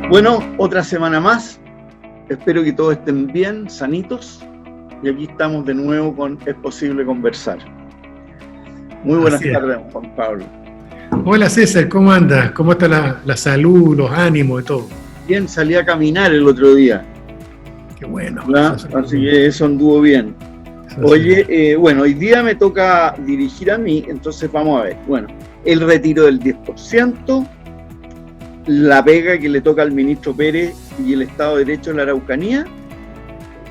Bueno, otra semana más. Espero que todos estén bien, sanitos. Y aquí estamos de nuevo con Es Posible Conversar. Muy buenas Así es. tardes, Juan Pablo. Hola César, ¿cómo andas? ¿Cómo está la salud, los ánimos y todo? Bien, salí a caminar el otro día, Qué bueno, ¿verdad? Así que eso anduvo bien. eso Oye, bueno, hoy día me toca dirigir a mí, entonces vamos a ver. Bueno, el retiro del 10%, la pega que le toca al ministro Pérez y el Estado de Derecho en la Araucanía.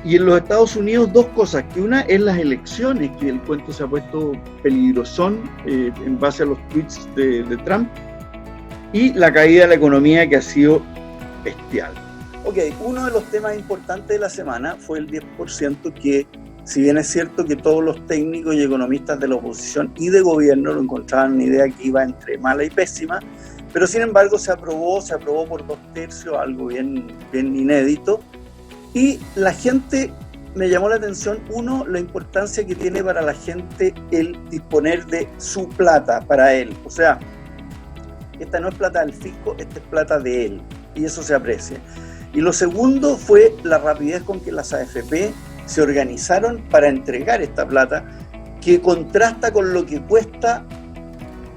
Y en los Estados Unidos dos cosas, que una es las elecciones, que el cuento se ha puesto peligrosón en base a los tweets de Trump, y la caída de la economía que ha sido bestial. Ok, uno de los temas importantes de la semana fue el 10%, que si bien es cierto que todos los técnicos y economistas de la oposición y de gobierno lo encontraban una idea que iba entre mala y pésima, pero sin embargo se aprobó por 2/3, algo bien inédito. Y la gente, me llamó la atención, uno, la importancia que tiene para la gente el disponer de su plata para él. O sea, esta no es plata del fisco, esta es plata de él. Y eso se aprecia. Y lo segundo fue la rapidez con que las AFP se organizaron para entregar esta plata, que contrasta con lo que cuesta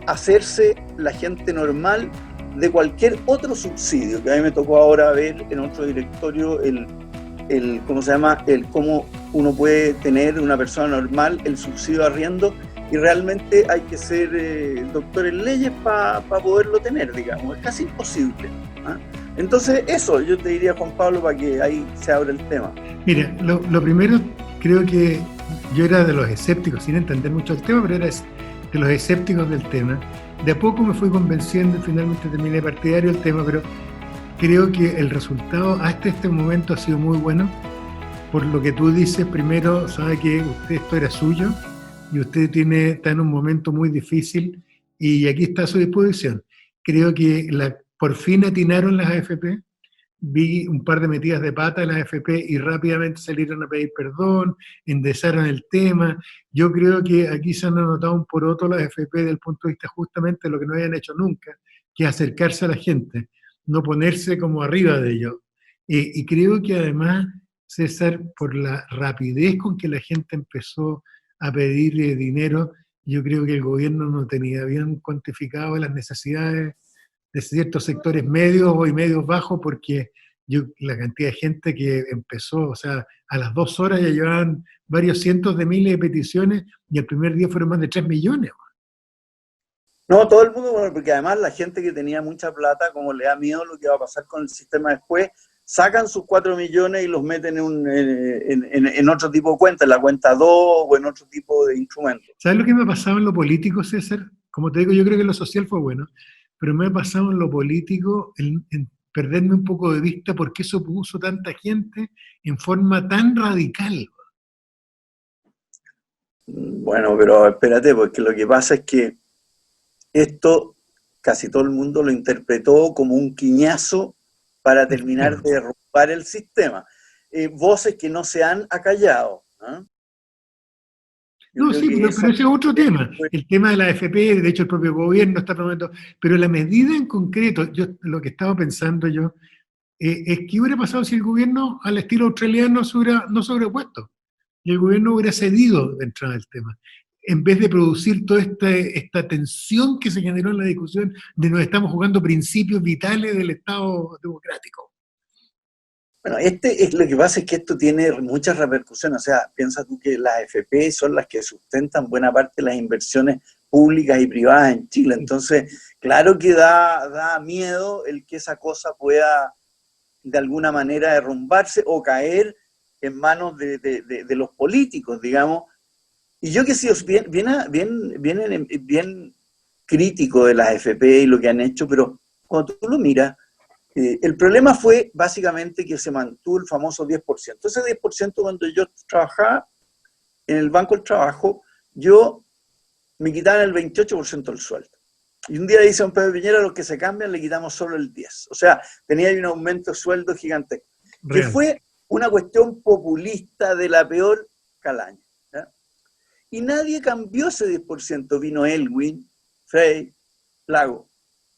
hacerse la gente normal de cualquier otro subsidio, que a mí me tocó ahora ver en otro directorio ¿cómo se llama? Cómo uno puede tener, una persona normal, el subsidio de arriendo, y realmente hay que ser doctor en leyes para poderlo tener, digamos, es casi imposible. Entonces eso, yo te diría, Juan Pablo, para que ahí se abra el tema. Mira, lo primero, creo que yo era de los escépticos, sin entender mucho el tema, pero era de los escépticos del tema. De a poco me fui convenciendo y finalmente terminé partidario del tema, pero creo que el resultado hasta este momento ha sido muy bueno. Por lo que tú dices, primero, sabe que esto era suyo y usted está en un momento muy difícil y aquí está a su disposición. Creo que por fin atinaron las AFP. Vi un par de metidas de pata en las AFP y rápidamente salieron a pedir perdón, endezaron el tema. Yo creo que aquí se han anotado un poroto las AFP desde el punto de vista justamente de lo que no habían hecho nunca, que es acercarse a la gente, no ponerse como arriba de ellos. Y creo que además, César, por la rapidez con que la gente empezó a pedir dinero, yo creo que el gobierno no tenía bien cuantificado las necesidades de ciertos sectores medios y medios bajos, porque la cantidad de gente que empezó, o sea, a las 2 horas ya llevaban varios cientos de miles de peticiones y el primer día fueron más de 3 millones. No, todo el mundo, bueno, porque además la gente que tenía mucha plata, como le da miedo lo que va a pasar con el sistema después, sacan sus 4 millones y los meten en otro tipo de cuenta, en la cuenta 2 o en otro tipo de instrumento. ¿Sabes lo que me ha pasado en lo político, César? Como te digo, yo creo que en lo social fue bueno, pero me ha pasado en lo político en perderme un poco de vista por qué eso puso tanta gente en forma tan radical. Bueno, pero espérate, porque lo que pasa es que esto casi todo el mundo lo interpretó como un quiñazo para terminar de derrumbar el sistema. Voces que no se han acallado. No, sí, pero ese es otro tema. El tema de la AFP, de hecho el propio gobierno está promoviendo, pero la medida en concreto, lo que estaba pensando yo, es que hubiera pasado si el gobierno, al estilo australiano, no se hubiera opuesto, y el gobierno hubiera cedido de entrada del tema, en vez de producir toda esta tensión que se generó en la discusión de nos estamos jugando principios vitales del Estado democrático. Bueno, lo que pasa es que esto tiene muchas repercusiones. O sea, piensa tú que las AFP son las que sustentan buena parte de las inversiones públicas y privadas en Chile. Entonces, claro que da miedo el que esa cosa pueda de alguna manera derrumbarse o caer en manos de los políticos, digamos. Y yo que he sido bien crítico de las AFP y lo que han hecho, pero cuando tú lo miras, el problema fue básicamente que se mantuvo el famoso 10%. Ese 10%, cuando yo trabajaba en el Banco del Trabajo, me quitaban el 28% del sueldo. Y un día dice don Pedro Piñera, a los que se cambian le quitamos solo el 10%. O sea, tenía ahí un aumento de sueldo gigantesco. Que fue una cuestión populista de la peor calaña. ¿Ya? Y nadie cambió ese 10%. Vino Elwin, Frey, Lago,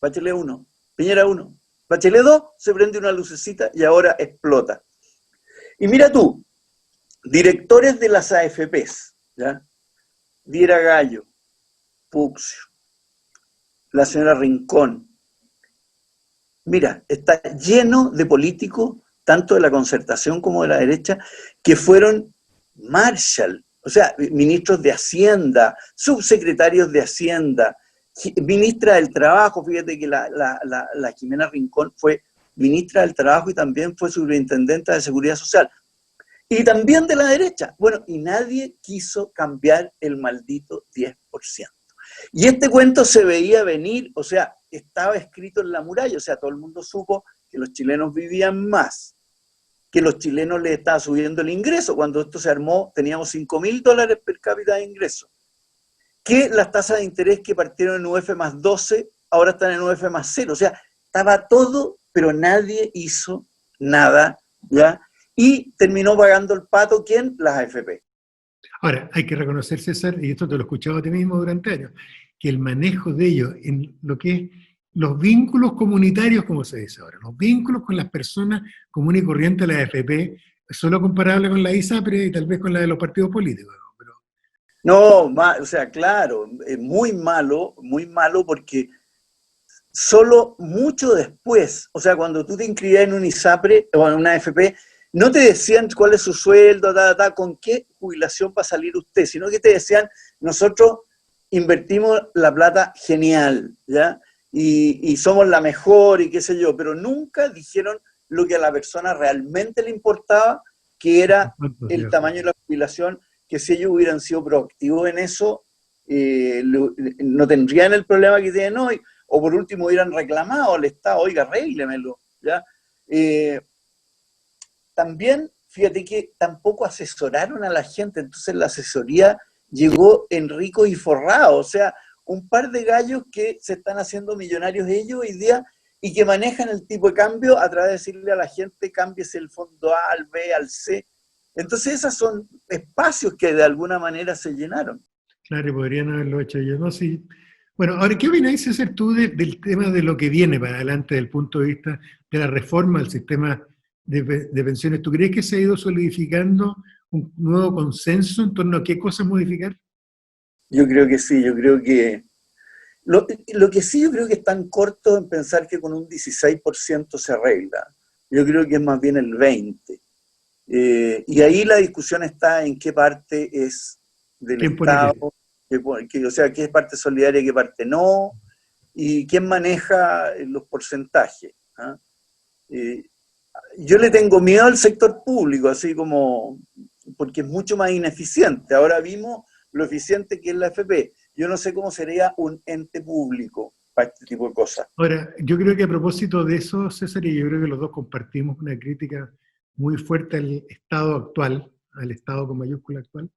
Bachelet 1, Piñera 1, Bachelet 2 se prende una lucecita y ahora explota. Y mira tú, directores de las AFPs, ¿ya? Viera Gallo, Puxio, la señora Rincón. Mira, está lleno de políticos, tanto de la concertación como de la derecha, que fueron Marshall, o sea, ministros de Hacienda, subsecretarios de Hacienda, ministra del Trabajo. Fíjate que la Jimena Rincón fue ministra del Trabajo y también fue superintendenta de Seguridad Social. Y también de la derecha. Bueno, y nadie quiso cambiar el maldito 10%. Y este cuento se veía venir, o sea, estaba escrito en la muralla, o sea, todo el mundo supo que los chilenos vivían más, que los chilenos les estaba subiendo el ingreso. Cuando esto se armó, teníamos $5.000 per cápita de ingreso. Que las tasas de interés que partieron en UF más 12, ahora están en UF más 0. O sea, estaba todo, pero nadie hizo nada, ¿ya? Y terminó pagando el pato, ¿quién? Las AFP. Ahora, hay que reconocer, César, y esto te lo he escuchado a ti mismo durante años, que el manejo de ellos en lo que es los vínculos comunitarios, como se dice ahora, los vínculos con las personas comunes y corrientes de la AFP, es solo comparable con la ISAPRE y tal vez con la de los partidos políticos. Pero... No, o sea, claro, muy malo porque solo mucho después, o sea, cuando tú te inscribías en un ISAPRE o en una AFP, no te decían cuál es su sueldo, con qué jubilación va a salir usted, sino que te decían, nosotros invertimos la plata genial, ¿ya? Y somos la mejor y qué sé yo, pero nunca dijeron lo que a la persona realmente le importaba, que era el tamaño de la jubilación, que si ellos hubieran sido proactivos en eso, no tendrían el problema que tienen hoy, o por último hubieran reclamado al Estado, oiga, arréglemelo, ¿ya? También, fíjate que tampoco asesoraron a la gente, entonces la asesoría llegó en ricos y forrados, o sea, un par de gallos que se están haciendo millonarios ellos hoy día y que manejan el tipo de cambio a través de decirle a la gente, cámbiese el fondo A al B al C. Entonces esos son espacios que de alguna manera se llenaron. Claro, y podrían haberlo hecho ellos, ¿no? Sí. Bueno, ahora, ¿qué opináis, César, tú del tema de lo que viene para adelante desde el punto de vista de la reforma al sistema de pensiones? ¿Tú crees que se ha ido solidificando un nuevo consenso en torno a qué cosas modificar? Yo creo que sí, yo creo que... Lo que sí yo creo que es tan corto en pensar que con un 16% se arregla. Yo creo que es más bien el 20%. Y ahí la discusión está en qué parte es del Estado, o sea, qué parte solidaria y qué parte no, y quién maneja los porcentajes. ¿Ah? Yo le tengo miedo al sector público, así como, porque es mucho más ineficiente. Ahora vimos lo eficiente que es la AFP. Yo no sé cómo sería un ente público para este tipo de cosas. Ahora, yo creo que a propósito de eso, César, y yo creo que los dos compartimos una crítica muy fuerte al Estado actual, al Estado con mayúscula actual,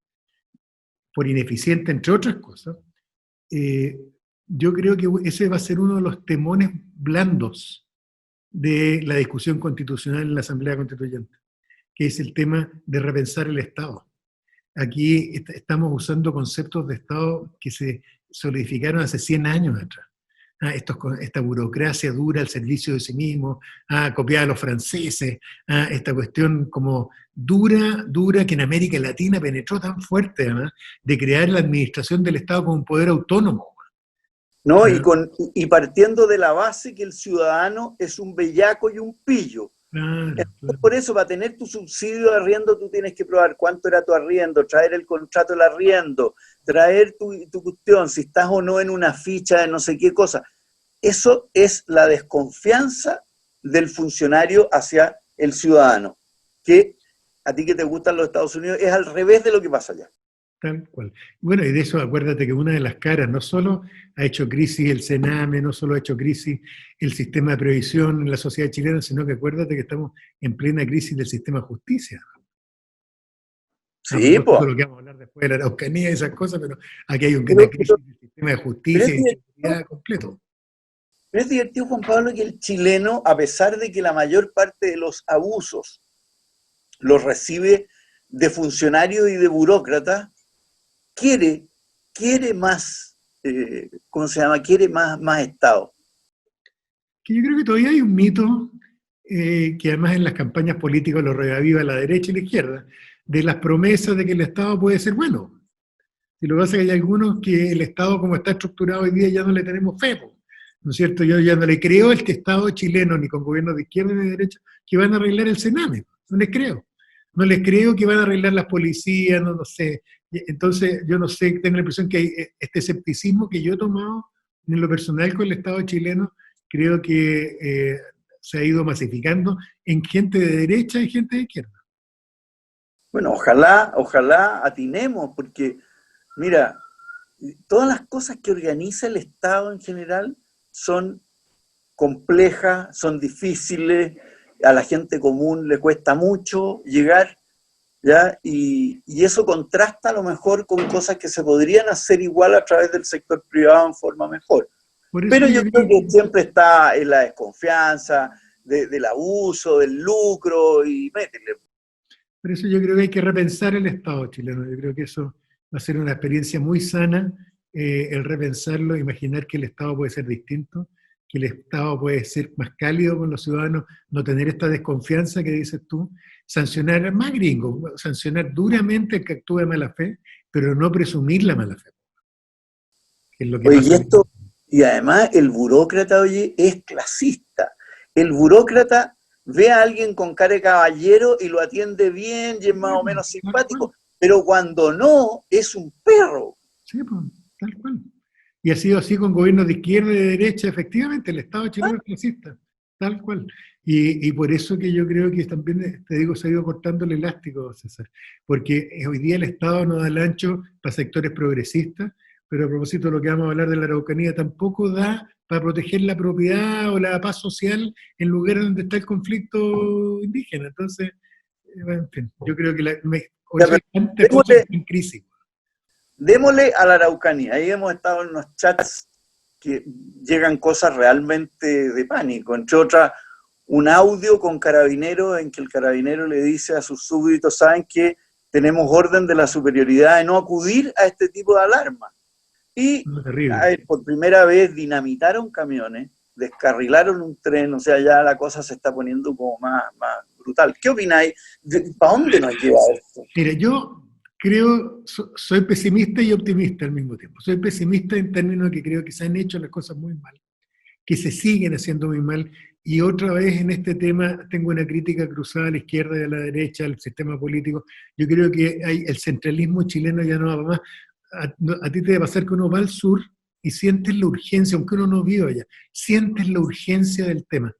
por ineficiente, entre otras cosas. Yo creo que ese va a ser uno de los temones blandos de la discusión constitucional en la Asamblea Constituyente, que es el tema de repensar el Estado. Aquí estamos usando conceptos de Estado que se solidificaron hace 100 años atrás. Esta burocracia dura al servicio de sí mismo, copiada a los franceses, esta cuestión como dura, que en América Latina penetró tan fuerte, además, de crear la administración del Estado como un poder autónomo. ¿No? Y partiendo de la base que el ciudadano es un bellaco y un pillo. Claro. Por eso, para tener tu subsidio de arriendo, tú tienes que probar cuánto era tu arriendo, traer el contrato del arriendo, traer tu cuestión, si estás o no en una ficha de no sé qué cosa. Eso es la desconfianza del funcionario hacia el ciudadano, que a ti que te gustan los Estados Unidos es al revés de lo que pasa allá. Tal cual. Bueno, y de eso acuérdate que una de las caras no solo ha hecho crisis el Sename, no solo ha hecho crisis el sistema de previsión en la sociedad chilena, sino que acuérdate que estamos en plena crisis del sistema de justicia. Sí, pues. Lo que vamos a hablar después de la Araucanía y esas cosas, pero aquí hay una crisis del sistema de justicia y seguridad completo. Pero es divertido, Juan Pablo, que el chileno, a pesar de que la mayor parte de los abusos los recibe de funcionarios y de burócratas, quiere más, ¿cómo se llama? Quiere más Estado. que yo creo que todavía hay un mito que además en las campañas políticas lo reaviva la derecha y la izquierda, de las promesas de que el Estado puede ser bueno. Y lo que pasa es que hay algunos que el Estado como está estructurado hoy día ya no le tenemos fe, po, ¿no es cierto? Yo ya no le creo a este Estado chileno, ni con gobiernos de izquierda ni de derecha, que van a arreglar el Sename. No les creo. No les creo que van a arreglar las policías, no sé. Entonces, yo no sé, tengo la impresión que hay este escepticismo que yo he tomado en lo personal con el Estado chileno, creo que se ha ido masificando en gente de derecha y gente de izquierda. Bueno, ojalá atinemos, porque, mira, todas las cosas que organiza el Estado en general son complejas, son difíciles, a la gente común le cuesta mucho llegar, ¿ya? Y eso contrasta a lo mejor con cosas que se podrían hacer igual a través del sector privado en forma mejor. Pero yo creo que siempre está en la desconfianza, del abuso, del lucro, y métele. Por eso yo creo que hay que repensar el Estado chileno. Yo creo que eso va a ser una experiencia muy sana, el repensarlo, imaginar que el Estado puede ser distinto, que el Estado puede ser más cálido con los ciudadanos, no tener esta desconfianza que dices tú, sancionar más gringo, sancionar duramente el que actúe de mala fe, pero no presumir la mala fe. Que es lo que pasa. Y además el burócrata, oye, es clasista. El burócrata ve a alguien con cara de caballero y lo atiende bien y es más o menos simpático, pero cuando no, es un perro. Sí, pues, tal cual. Y ha sido así con gobiernos de izquierda y de derecha, efectivamente, el Estado chileno es clasista, tal cual. Y por eso que yo creo que también, te digo, se ha ido cortando el elástico, César, porque hoy día el Estado no da el ancho para sectores progresistas, pero a propósito de lo que vamos a hablar de la Araucanía, tampoco da para proteger la propiedad o la paz social en lugares donde está el conflicto indígena. Entonces, en fin, yo creo que hay tanta cosa en crisis. Démosle a la Araucanía. Ahí hemos estado en unos chats que llegan cosas realmente de pánico. Entre otras, un audio con carabineros en que el carabinero le dice a sus súbditos, saben que tenemos orden de la superioridad de no acudir a este tipo de alarma. Y por primera vez dinamitaron camiones, descarrilaron un tren, o sea, ya la cosa se está poniendo como más brutal. ¿Qué opináis? ¿Para dónde nos lleva esto? Mira, yo creo, soy pesimista y optimista al mismo tiempo. Soy pesimista en términos de que creo que se han hecho las cosas muy mal, que se siguen haciendo muy mal, y otra vez en este tema tengo una crítica cruzada a la izquierda y a la derecha, al sistema político. Yo creo que el centralismo chileno ya no va más. A ti te debe pasar que uno va al sur y sientes la urgencia, aunque uno no viva allá, sientes la urgencia del tema,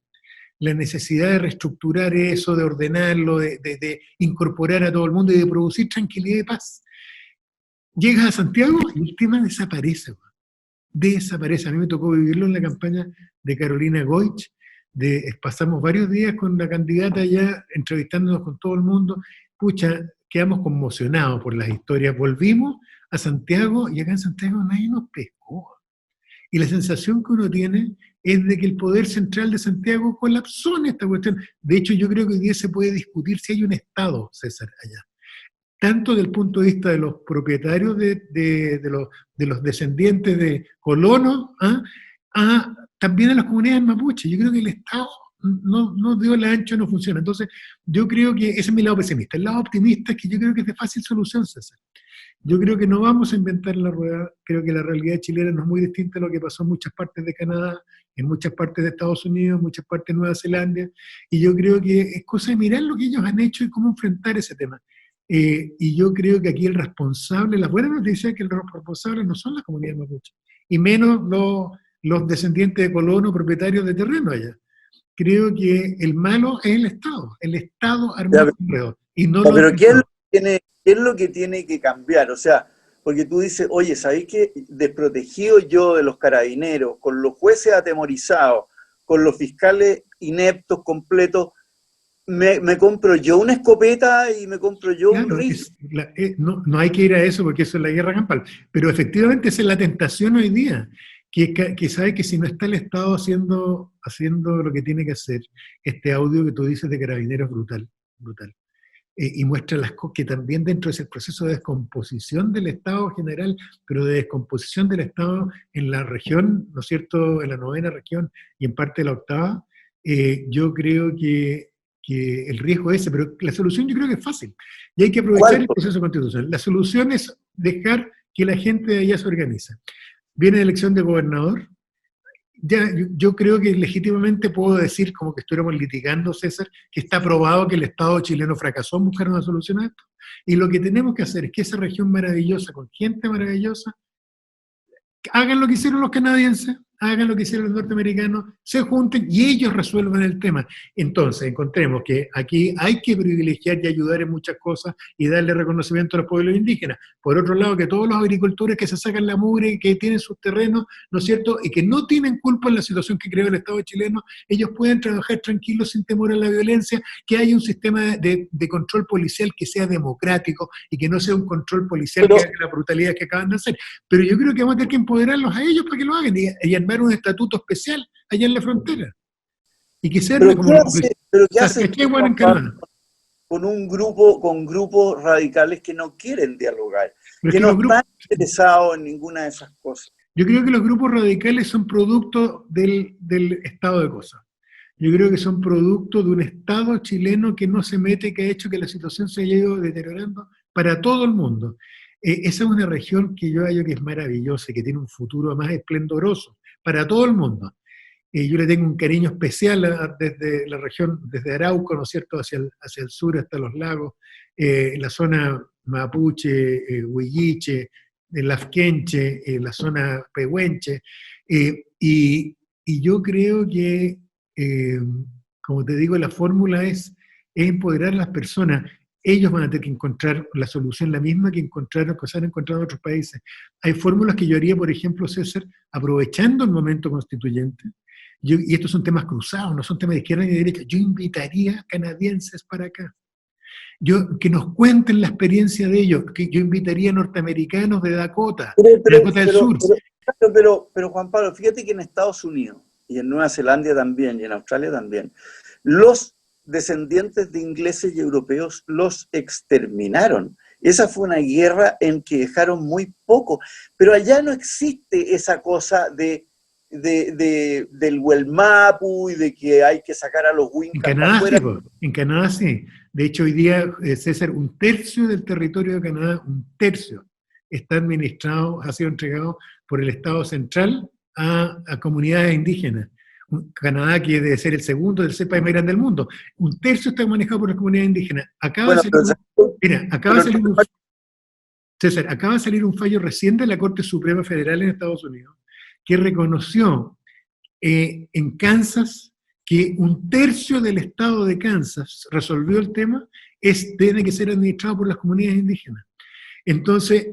la necesidad de reestructurar eso, de ordenarlo, de incorporar a todo el mundo y de producir tranquilidad y paz. Llegas a Santiago y el tema desaparece. Desaparece. A mí me tocó vivirlo en la campaña de Carolina Goich. Pasamos varios días con la candidata allá, entrevistándonos con todo el mundo. Pucha, quedamos conmocionados por las historias. Volvimos a Santiago y acá en Santiago nadie nos pescó. Y la sensación que uno tiene es de que el poder central de Santiago colapsó en esta cuestión. De hecho, yo creo que hoy día se puede discutir si hay un Estado, César, allá. Tanto desde el punto de vista de los propietarios de los descendientes de colonos, también a las comunidades mapuches. Yo creo que el Estado no dio el ancho, no funciona. Entonces, yo creo que ese es mi lado pesimista. El lado optimista es que yo creo que es de fácil solución, César. Yo creo que no vamos a inventar la rueda. Creo que la realidad chilena no es muy distinta a lo que pasó en muchas partes de Canadá, en muchas partes de Estados Unidos, en muchas partes de Nueva Zelanda. Y yo creo que es cosa de mirar lo que ellos han hecho y cómo enfrentar ese tema. Y yo creo que aquí el responsable, las buenas noticias es que los responsables no son las comunidades mapuche, y menos los descendientes de colonos propietarios de terreno allá. Creo que el malo es el Estado. El Estado armó el enredo. Pero ¿qué es lo que tiene que cambiar? O sea, porque tú dices, oye, ¿sabéis qué? Desprotegido yo de los carabineros, con los jueces atemorizados, con los fiscales ineptos completos, me compro yo una escopeta y me compro yo un rifle. No hay que ir a eso porque eso es la guerra campal. Pero efectivamente esa es la tentación hoy día, que sabe que si no está el Estado haciendo lo que tiene que hacer, este audio que tú dices de Carabineros brutal. y muestra que también dentro de ese proceso de descomposición del Estado general, pero de descomposición del Estado en la región, ¿no es cierto?, en la 9ª región y en parte de la 8ª, yo creo que el riesgo es ese, pero la solución yo creo que es fácil, y hay que aprovechar el proceso constitucional. La solución es dejar que la gente de allá se organice. Viene la elección de gobernador. Ya, yo creo que legítimamente puedo decir, como que estuviéramos litigando, César, que está probado que el Estado chileno fracasó en buscar una solución a esto. Y lo que tenemos que hacer es que esa región maravillosa, con gente maravillosa, hagan lo que hicieron los canadienses, hagan lo que hicieron los norteamericanos, se junten y ellos resuelvan el tema. Entonces, encontremos que aquí hay que privilegiar y ayudar en muchas cosas y darle reconocimiento a los pueblos indígenas. Por otro lado, que todos los agricultores que se sacan la mugre, que tienen sus terrenos, ¿no es cierto?, y que no tienen culpa en la situación que creó el Estado chileno, ellos pueden trabajar tranquilos sin temor a la violencia, que haya un sistema de control policial que sea democrático y que no sea un control policial que haga la brutalidad que acaban de hacer. Pero yo creo que vamos a tener que empoderarlos a ellos para que lo hagan y armar un estatuto especial allá en la frontera. Y que sea como ¿qué hace con un grupo, con grupos radicales que no quieren dialogar, que no están interesados en ninguna de esas cosas? Yo creo que los grupos radicales son producto del estado de cosas. Yo creo que son producto de un Estado chileno que no se mete, que ha hecho que la situación se haya ido deteriorando para todo el mundo. Esa es una región que yo hallo que es maravillosa y que tiene un futuro más esplendoroso para todo el mundo. Yo le tengo un cariño especial desde la región, desde Arauco, ¿no es cierto?, hacia el sur hasta los lagos, la zona mapuche, huilliche, lafkenche, la zona pehuenche, y yo creo que, como te digo, la fórmula es empoderar a las personas. Ellos van a tener que encontrar la solución, la misma que se han encontrado en otros países. Hay fórmulas que yo haría, por ejemplo, César, aprovechando el momento constituyente, y estos son temas cruzados, no son temas de izquierda ni de derecha, yo invitaría a canadienses para acá. Que nos cuenten la experiencia de ellos, que yo invitaría a norteamericanos de Dakota, Dakota del Sur. Pero Juan Pablo, fíjate que en Estados Unidos, y en Nueva Zelanda también, y en Australia también, los descendientes de ingleses y europeos los exterminaron. Esa fue una guerra en que dejaron muy poco, pero allá no existe esa cosa del Huelmapu y de que hay que sacar a los Wincas para afuera. En Canadá sí. De hecho, hoy día, César, 1/3 del territorio de Canadá, 1/3, está administrado, ha sido entregado por el Estado central a comunidades indígenas. Canadá, que debe ser el segundo del país más grande del mundo, 1/3 está manejado por las comunidades indígenas. Acaba de salir un fallo recién de la Corte Suprema Federal en Estados Unidos que reconoció en Kansas que 1/3 del estado de Kansas resolvió el tema, tiene que ser administrado por las comunidades indígenas. Entonces,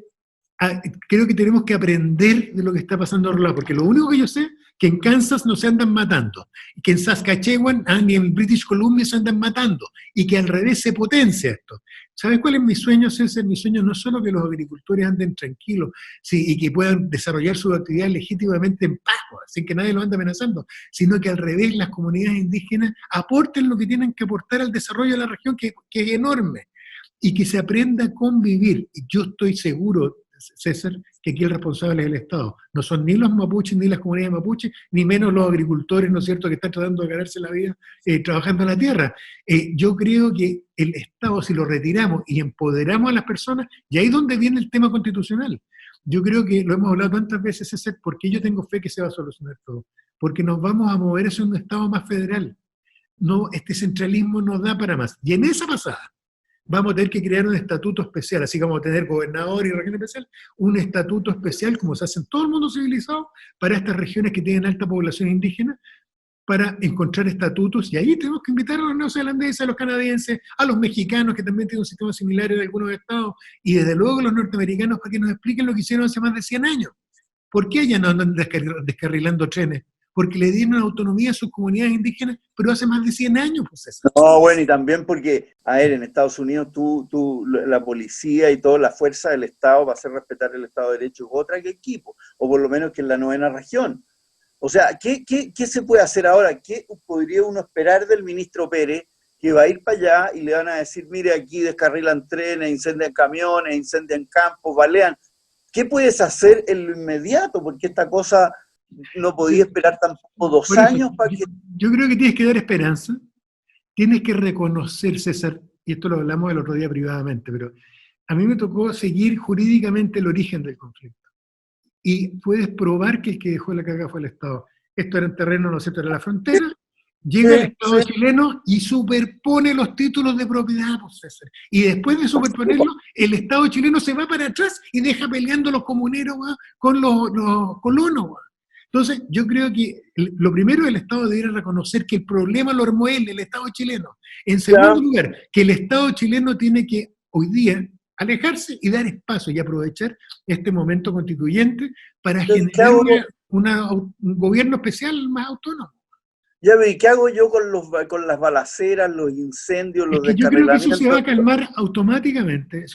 creo que tenemos que aprender de lo que está pasando a otro lado, porque lo único que yo sé que en Kansas no se andan matando, que en Saskatchewan ni en British Columbia se andan matando, y que al revés se potencia esto. ¿Sabes cuál es mi sueño, César? Mi sueño no es solo que los agricultores anden tranquilos, sí, y que puedan desarrollar su actividad legítimamente en paz, sin que nadie los ande amenazando, sino que al revés las comunidades indígenas aporten lo que tienen que aportar al desarrollo de la región, que es enorme, y que se aprenda a convivir. Y yo estoy seguro, César, que aquí el responsable es el Estado. No son ni los mapuches, ni las comunidades mapuches, ni menos los agricultores, ¿no es cierto?, que están tratando de ganarse la vida trabajando en la tierra. Yo creo que el Estado, si lo retiramos y empoderamos a las personas, y ahí es donde viene el tema constitucional. Yo creo que lo hemos hablado tantas veces, César, porque yo tengo fe que se va a solucionar todo. Porque nos vamos a mover hacia un Estado más federal. No, este centralismo no da para más. Y en esa pasada, vamos a tener que crear un estatuto especial, así como tener gobernador y región especial, un estatuto especial, como se hace en todo el mundo civilizado, para estas regiones que tienen alta población indígena, para encontrar estatutos, y ahí tenemos que invitar a los neozelandeses, a los canadienses, a los mexicanos, que también tienen un sistema similar en algunos estados, y desde luego a los norteamericanos, para que nos expliquen lo que hicieron hace más de 100 años. ¿Por qué allá no andan descarrilando trenes? Porque le dieron autonomía a sus comunidades indígenas, pero hace más de 100 años, pues eso. No, bueno, y también porque, a ver, en Estados Unidos la policía y toda la fuerza del Estado va a hacer respetar el Estado de Derecho, otra que equipo, o por lo menos que en la 9ª región. O sea, ¿qué se puede hacer ahora? ¿Qué podría uno esperar del ministro Pérez, que va a ir para allá y le van a decir, mire, aquí descarrilan trenes, incendian camiones, incendian campos, balean. ¿Qué puedes hacer en lo inmediato? Porque esta cosa no podía esperar tampoco 2 años para que... Yo creo que tienes que dar esperanza, tienes que reconocer, César, y esto lo hablamos el otro día privadamente, pero a mí me tocó seguir jurídicamente el origen del conflicto. Y puedes probar que el que dejó la caga fue el Estado. Esto era en terreno, ¿no es cierto?, era la frontera. Llega el Estado chileno y superpone los títulos de propiedad, pues, César. Y después de superponerlo, el Estado chileno se va para atrás y deja peleando los comuneros, ¿va?, con los colonos, ¿va? Entonces, yo creo que lo primero, el Estado debería reconocer que el problema lo armó él, el Estado chileno. En segundo lugar, que el Estado chileno tiene que, hoy día, alejarse y dar espacio y aprovechar este momento constituyente para generar un gobierno especial más autónomo. Ya ve, ¿qué hago yo con las balaceras, los incendios, los descarrilamientos? Yo creo que eso se va a calmar automáticamente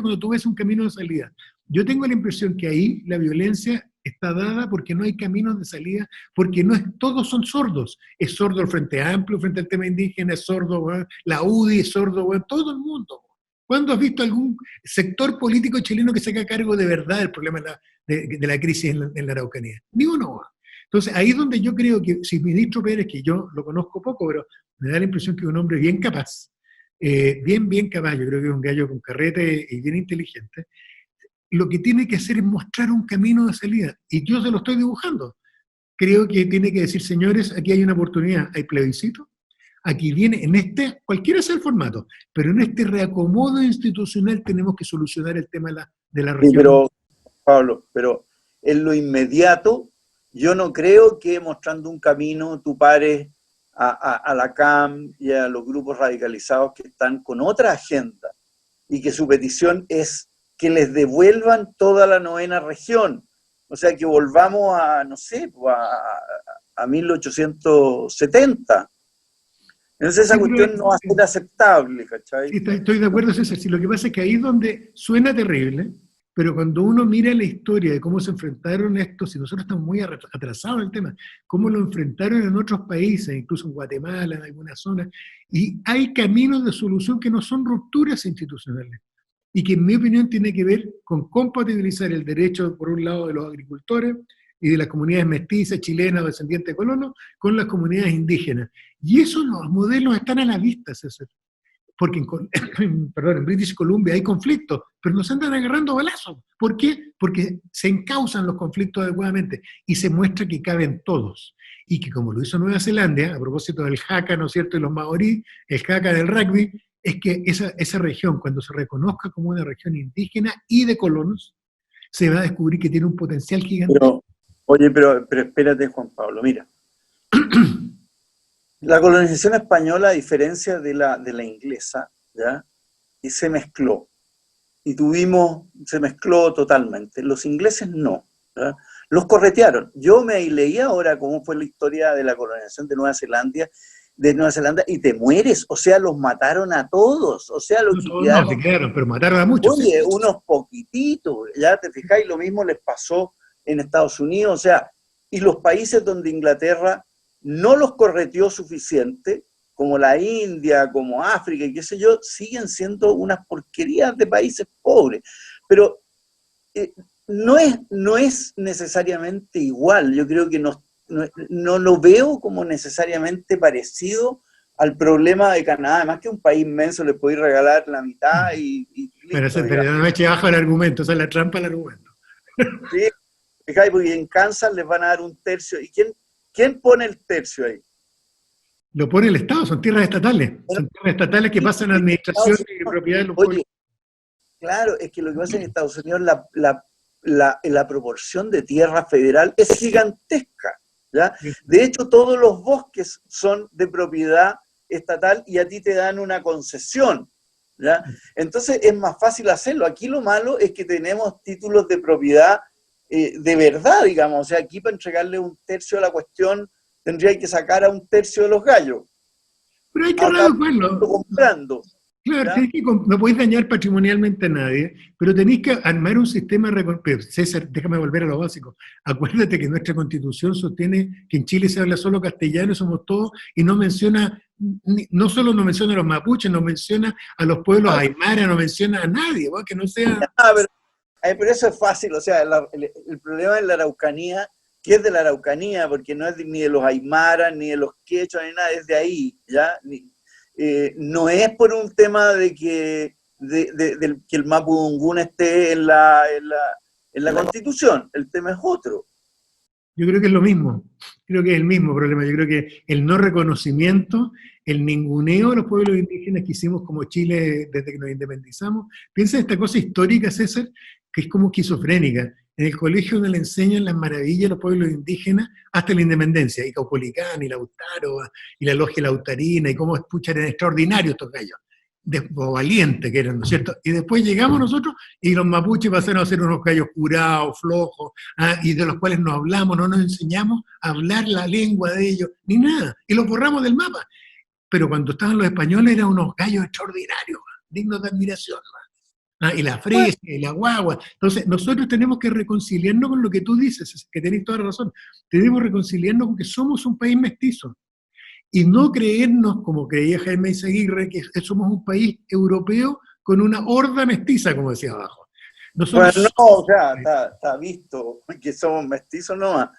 cuando tú ves un camino de salida. Yo tengo la impresión que ahí la violencia está dada porque no hay caminos de salida, porque todos son sordos. Es sordo el Frente Amplio frente al tema indígena, es sordo, ¿va?, la UDI, es sordo, ¿va?, todo el mundo. ¿Cuándo has visto algún sector político chileno que se haga cargo de verdad del problema de la crisis en la Araucanía? Ni uno. Entonces, ahí es donde yo creo que si el ministro Pérez, que yo lo conozco poco, pero me da la impresión que es un hombre bien capaz, bien capaz, yo creo que es un gallo con carrete y bien inteligente, lo que tiene que hacer es mostrar un camino de salida. Y yo se lo estoy dibujando. Creo que tiene que decir, señores, aquí hay una oportunidad, hay plebiscito, aquí viene, cualquiera sea el formato, pero en este reacomodo institucional tenemos que solucionar el tema de la región. Sí, pero, Pablo, en lo inmediato, yo no creo que mostrando un camino tú pares a la CAM y a los grupos radicalizados que están con otra agenda y que su petición es que les devuelvan toda la 9ª región. O sea, que volvamos a, no sé, a 1870. Entonces esa cuestión no va a ser aceptable, ¿cachai? Sí, estoy de acuerdo, César. Sí, lo que pasa es que ahí es donde suena terrible, pero cuando uno mira la historia de cómo se enfrentaron estos, y nosotros estamos muy atrasados en el tema, cómo lo enfrentaron en otros países, incluso en Guatemala, en algunas zonas, y hay caminos de solución que no son rupturas institucionales, y que en mi opinión tiene que ver con compatibilizar el derecho, por un lado, de los agricultores y de las comunidades mestizas, chilenas o descendientes de colonos, con las comunidades indígenas. Y esos los modelos están a la vista, César. Porque en British Columbia hay conflictos, pero no se andan agarrando balazos. ¿Por qué? Porque se encausan los conflictos adecuadamente y se muestra que caben todos. Y que como lo hizo Nueva Zelanda, a propósito del haka, ¿no es cierto?, y los maorí, el haka del rugby, es que esa región, cuando se reconozca como una región indígena y de colonos, se va a descubrir que tiene un potencial gigante. Pero espérate, Juan Pablo, mira. La colonización española, a diferencia de la inglesa, ¿ya?, y se mezcló. Y se mezcló totalmente. Los ingleses no, ¿ya?, los corretearon. Yo me leí ahora cómo fue la historia de la colonización de Nueva Zelanda, y te mueres. O sea, los mataron a todos. O sea, los no, se quedaron, pero mataron a muchos. Oye, ¿sí?, unos poquititos. Ya te fijáis, lo mismo les pasó en Estados Unidos. O sea, y los países donde Inglaterra no los correteó suficiente, como la India, como África y qué sé yo, siguen siendo unas porquerías de países pobres. Pero no es necesariamente igual. Yo creo que no lo veo como necesariamente parecido al problema de Canadá. Además que un país inmenso le podéis regalar la mitad y listo, pero no me eche bajo el argumento, o sea, la trampa del argumento. Sí, porque en Kansas les van a dar 1/3. ¿Y quién pone el tercio ahí? Lo pone el Estado, son tierras estatales. Son tierras estatales que pasan a administración y propiedad de los pueblos. Claro, es que lo que pasa en Estados Unidos, la proporción de tierra federal es gigantesca, ¿ya? De hecho, todos los bosques son de propiedad estatal y a ti te dan una concesión, ¿ya? Entonces es más fácil hacerlo. Aquí lo malo es que tenemos títulos de propiedad de verdad, digamos. O sea, aquí para entregarle 1/3 a la cuestión tendría que sacar a 1/3 de los gallos. Pero hay que readecuarlo. Comprando. Claro, no podéis dañar patrimonialmente a nadie, pero tenéis que armar un sistema. Pero César, déjame volver a lo básico. Acuérdate que nuestra Constitución sostiene que en Chile se habla solo castellano, somos todos, y no menciona, no solo no menciona a los mapuches, no menciona a los pueblos aymara, no menciona a nadie, que no sea... Pero eso es fácil, o sea, el problema es la Araucanía, que es de la Araucanía, porque no es ni de los aymaras, ni de los quechos, ni nada, es de ahí, ¿ya? No es por un tema de que el mapudungún esté en la Constitución, el tema es otro. Yo creo que es lo mismo, creo que es el mismo problema. Yo creo que el no reconocimiento, el ninguneo de los pueblos indígenas que hicimos como Chile desde que nos independizamos. Piensa en esta cosa histórica, César, que es como esquizofrénica. En el colegio uno le enseñan las maravillas de los pueblos indígenas hasta la independencia, y Caupolicán, y Lautaro, y la logia lautarina, y cómo eran extraordinarios estos gallos, o valientes que eran, ¿no es cierto? Y después llegamos nosotros, y los mapuches pasaron a ser unos gallos curados, flojos, y de los cuales no hablamos, no nos enseñamos a hablar la lengua de ellos, ni nada, y los borramos del mapa. Pero cuando estaban los españoles eran unos gallos extraordinarios, dignos de admiración, y la fresa, y la guagua. Entonces, nosotros tenemos que reconciliarnos con lo que tú dices, que tenés toda la razón. Tenemos que reconciliarnos con que somos un país mestizo. Y no creernos, como creía Jaime Izaguirre, que somos un país europeo con una horda mestiza, como decía abajo. Nosotros bueno, no, o sea, está visto que somos mestizos nomás.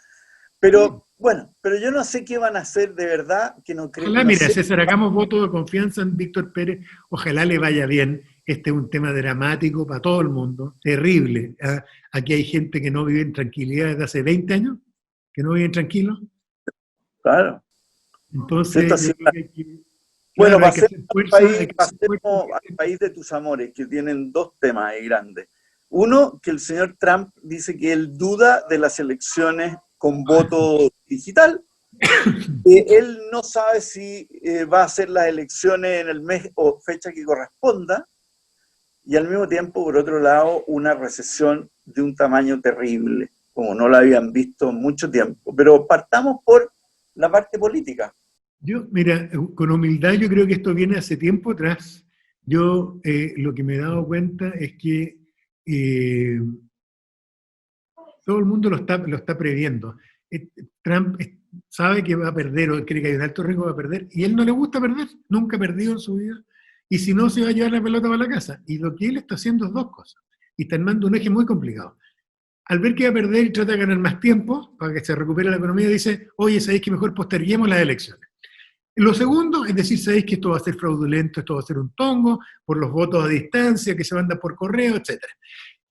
Pero, bueno, pero yo no sé qué van a hacer de verdad, que no creo. Ojalá, no mira, sé. César, hagamos voto de confianza en Víctor Pérez, ojalá le vaya bien. Este es un tema dramático para todo el mundo, terrible. Aquí hay gente que no vive en tranquilidad desde hace 20 años, que no viven tranquilos. Claro. Entonces, bueno, va a ser el país de tus amores, que tienen dos temas ahí grandes. Uno, que el señor Trump dice que él duda de las elecciones con voto digital. Él no sabe si va a hacer las elecciones en el mes o fecha que corresponda. Y al mismo tiempo, por otro lado, una recesión de un tamaño terrible, como no la habían visto en mucho tiempo. Pero partamos por la parte política. Yo, mira, con humildad yo creo que esto viene hace tiempo atrás. Yo lo que me he dado cuenta es que todo el mundo lo está previendo. Trump sabe que va a perder, o cree que hay un alto riesgo de perder, y él no le gusta perder, nunca ha perdido en su vida. Y si no, se va a llevar la pelota para la casa. Y lo que él está haciendo es dos cosas. Y está armando un eje muy complicado. Al ver que va a perder y trata de ganar más tiempo, para que se recupere la economía, dice, oye, ¿sabéis que mejor posterguemos las elecciones? Lo segundo es decir, ¿sabéis que esto va a ser fraudulento, esto va a ser un tongo, por los votos a distancia, que se mandan por correo, etc.?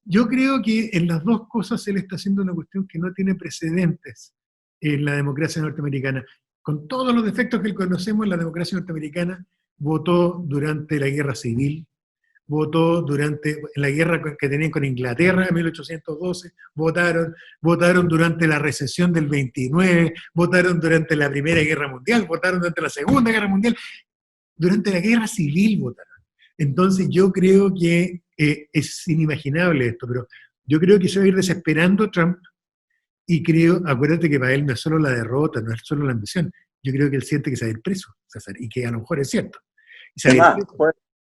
Yo creo que en las dos cosas él está haciendo una cuestión que no tiene precedentes en la democracia norteamericana. Con todos los defectos que conocemos, la democracia norteamericana votó durante la guerra civil, votó durante la guerra que tenían con Inglaterra en 1812, votaron durante la recesión del 29, votaron durante la Primera Guerra Mundial, votaron durante la Segunda Guerra Mundial, durante la guerra civil votaron. Entonces yo creo que es inimaginable esto, pero yo creo que se va a ir desesperando Trump, y creo, acuérdate que para él no es solo la derrota, no es solo la ambición, yo creo que él siente que se va a ir preso, César, y que a lo mejor es cierto.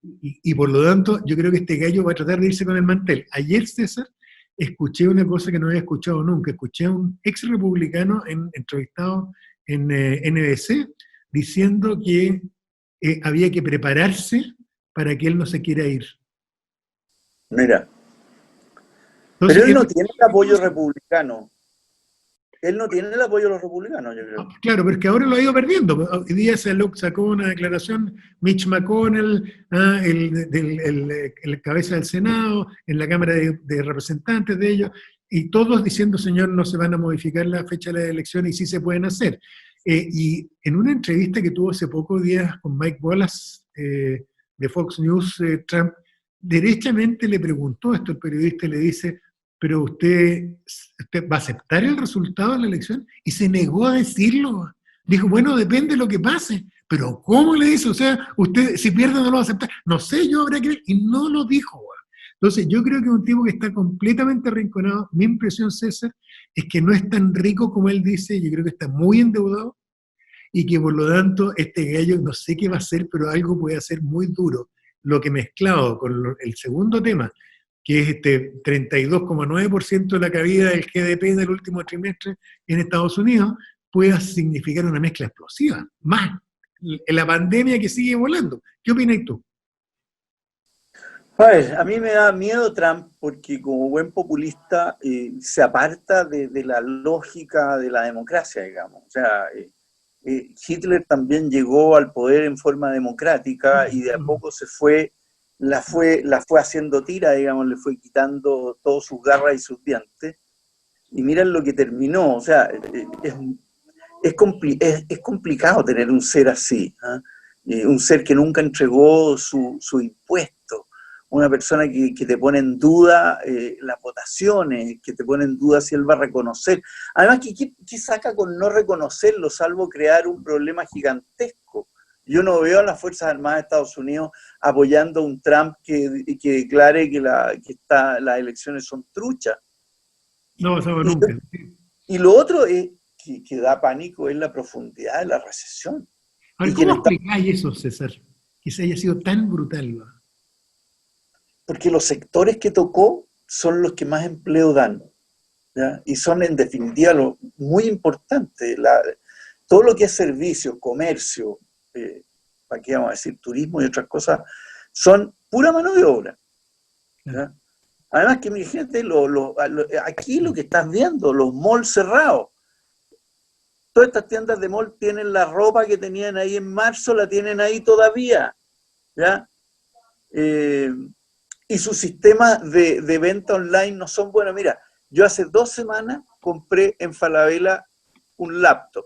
Y por lo tanto, yo creo que este gallo va a tratar de irse con el mantel. Ayer, César, escuché una cosa que no había escuchado nunca. Escuché a un ex republicano entrevistado en NBC diciendo que había que prepararse para que él no se quiera ir. Mira. Entonces, pero él no tiene el apoyo republicano. Él no tiene el apoyo de los republicanos, yo creo. Claro, pero es que ahora lo ha ido perdiendo. Hoy día sacó una declaración Mitch McConnell, el cabeza del Senado, en la Cámara de Representantes de ellos, y todos diciendo, señor, no se van a modificar la fecha de las elecciones y sí se pueden hacer. Y en una entrevista que tuvo hace pocos días con Mike Wallace de Fox News, Trump derechamente le preguntó esto, el periodista le dice, pero usted va a aceptar el resultado de la elección, y se negó a decirlo. Dijo, bueno, depende de lo que pase, pero ¿cómo le dice? O sea, usted si pierde no lo va a aceptar. No sé, yo habrá que ver, y no lo dijo. Entonces, yo creo que es un tipo que está completamente arrinconado. Mi impresión, César, es que no es tan rico como él dice, yo creo que está muy endeudado, y que por lo tanto este gallo no sé qué va a hacer, pero algo puede hacer muy duro. lo que mezclado con el segundo tema, que es este 32,9% de la caída del GDP del último trimestre en Estados Unidos, pueda significar una mezcla explosiva, más la pandemia que sigue volando. ¿Qué opinas tú? A ver, a mí me da miedo Trump porque como buen populista se aparta de la lógica de la democracia, digamos. O sea, Hitler también llegó al poder en forma democrática y de a poco la fue haciendo tira, digamos, le fue quitando todas sus garras y sus dientes. Y miren lo que terminó. O sea, es complicado tener un ser así, ¿eh? Un ser que nunca entregó su impuesto. Una persona que te pone en duda las votaciones, que te pone en duda si él va a reconocer. Además, ¿qué saca con no reconocerlo, salvo crear un problema gigantesco? Yo no veo a las Fuerzas Armadas de Estados Unidos apoyando a un Trump que declare que las elecciones son truchas. No pasaba nunca. Y lo otro es que da pánico es la profundidad de la recesión. A ver, ¿cómo explicáis eso, César? Que se haya sido tan brutal, ¿no? Porque los sectores que tocó son los que más empleo dan, ¿ya? Y son en definitiva muy importantes. Todo lo que es servicio, comercio, ¿para qué vamos a decir? Turismo y otras cosas, son pura mano de obra, ¿ya? Además que imagínate, aquí lo que estás viendo, los malls cerrados. Todas estas tiendas de mall tienen la ropa que tenían ahí en marzo, la tienen ahí todavía, ¿ya? Y sus sistemas de venta online no son buenos. Mira, yo hace 2 semanas compré en Falabella un laptop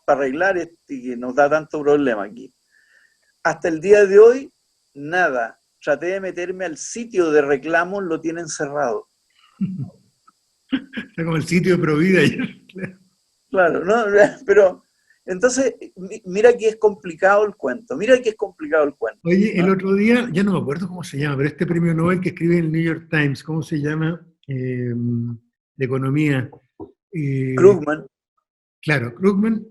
para arreglar que nos da tanto problema aquí. Hasta el día de hoy, nada. Traté de meterme al sitio de reclamos, lo tienen cerrado. Está como el sitio de Provida ayer. Claro, no, pero entonces, mira que es complicado el cuento, Oye, el otro día, ya no me acuerdo cómo se llama, pero este premio Nobel que escribe en el New York Times, ¿cómo se llama? De economía. Krugman. Claro, Krugman,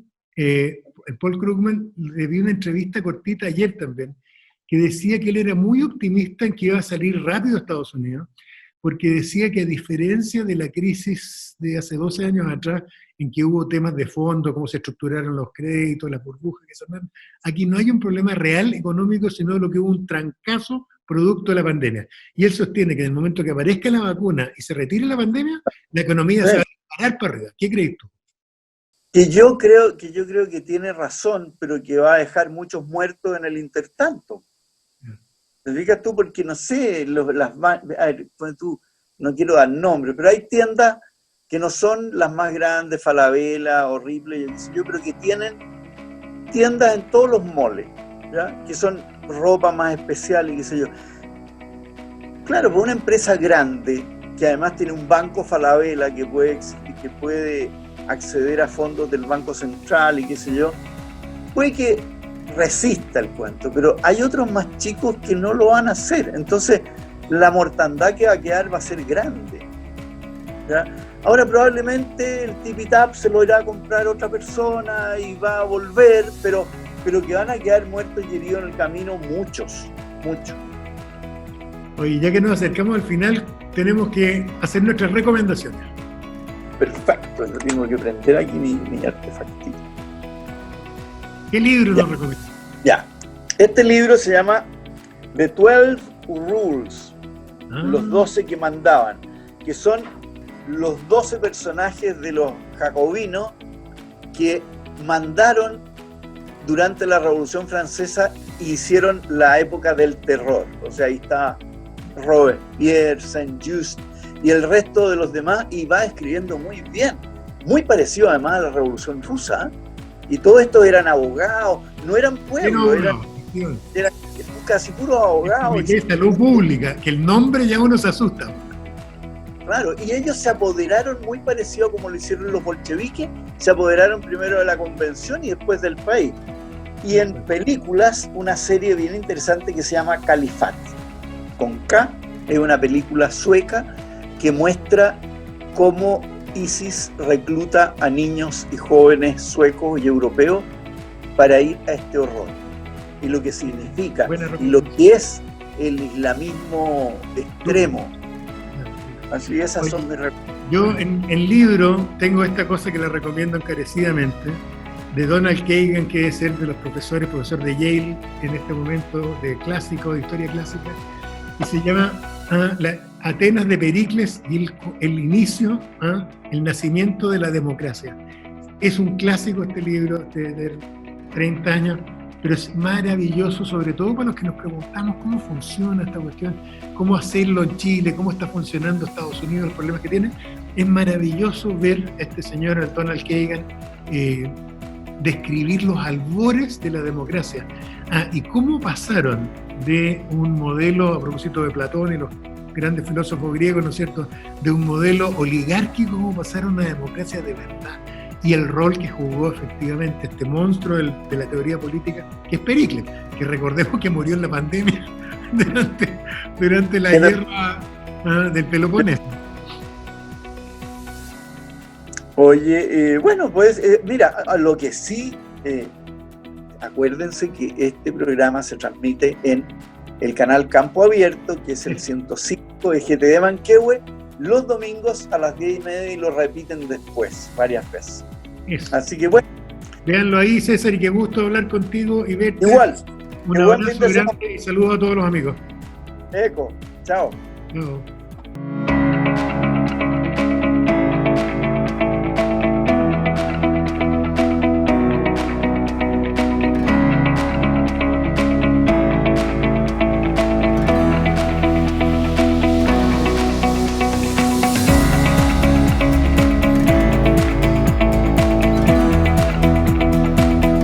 Paul Krugman, le vi una entrevista cortita ayer también, que decía que él era muy optimista en que iba a salir rápido a Estados Unidos, porque decía que a diferencia de la crisis de hace 12 años atrás, en que hubo temas de fondo, cómo se estructuraron los créditos, las burbujas, aquí no hay un problema real económico, sino lo que hubo un trancazo producto de la pandemia. Y él sostiene que en el momento que aparezca la vacuna y se retire la pandemia, la economía se va a disparar para arriba. ¿Qué crees tú? Que yo creo que tiene razón, pero que va a dejar muchos muertos en el intertanto. ¿Te fijas tú? Porque no sé, a ver, tú, no quiero dar nombres, pero hay tiendas que no son las más grandes, Falabella, Horrible, yo creo que tienen tiendas en todos los moles, ¿ya? Que son ropa más especial y qué sé yo. Claro, pues una empresa grande, que además tiene un banco Falabella que puede acceder a fondos del Banco Central y qué sé yo, puede que resista el cuento, pero hay otros más chicos que no lo van a hacer. Entonces, la mortandad que va a quedar va a ser grande, ¿ya? Ahora probablemente el Tip-Tap se lo irá a comprar otra persona y va a volver, pero que van a quedar muertos y heridos en el camino muchos. Oye, ya que nos acercamos al final, tenemos que hacer nuestras recomendaciones. Perfecto, yo tengo que prender aquí mi artefactito. ¿Qué libro nos recomiendas? Ya, este libro se llama The 12 Rules, los 12 que mandaban, que son los 12 personajes de los jacobinos que mandaron durante la Revolución Francesa e hicieron la época del terror. O sea, ahí está Robespierre, Saint-Just y el resto de los demás, y va escribiendo muy bien, muy parecido además a la Revolución Rusa, ¿eh? Y todo esto eran abogados, no eran pueblos, eran casi puros abogados. Es salud pública, que el nombre ya uno se asusta. Claro, y ellos se apoderaron muy parecido a como lo hicieron los bolcheviques, se apoderaron primero de la convención y después del país. Y en películas, una serie bien interesante que se llama Califat, con K, es una película sueca que muestra cómo ISIS recluta a niños y jóvenes suecos y europeos para ir a este horror. y lo que significa Buena y lo que es el islamismo extremo. Así esas son mis recomendaciones. Yo en libro tengo esta cosa que la recomiendo encarecidamente, de Donald Kagan, que es el de los profesor de Yale en este momento, de clásico, de historia clásica, y se llama Atenas de Pericles y el inicio, el nacimiento de la democracia. Es un clásico este libro de 30 años, pero es maravilloso, sobre todo para los que nos preguntamos cómo funciona esta cuestión, cómo hacerlo en Chile, cómo está funcionando Estados Unidos, los problemas que tiene. Es maravilloso ver a este señor, el Donald Kagan, describir los albores de la democracia. Y cómo pasaron de un modelo, a propósito de Platón y los grandes filósofos griegos, ¿no es cierto?, de un modelo oligárquico, cómo pasaron a una democracia de verdad. Y el rol que jugó efectivamente este monstruo de la teoría política, que es Pericles, que recordemos que murió en la pandemia durante la guerra del Peloponeso. Oye, bueno, pues mira, a lo que sí, acuérdense que este programa se transmite en el canal Campo Abierto, que es el 105 de GTD Manquehue, los domingos a las 10:30 y lo repiten después, varias veces. Eso. Así que bueno. Véanlo ahí, César, y qué gusto hablar contigo y verte. Igual. Un abrazo grande y saludos a todos los amigos. Eco, chao. Chao.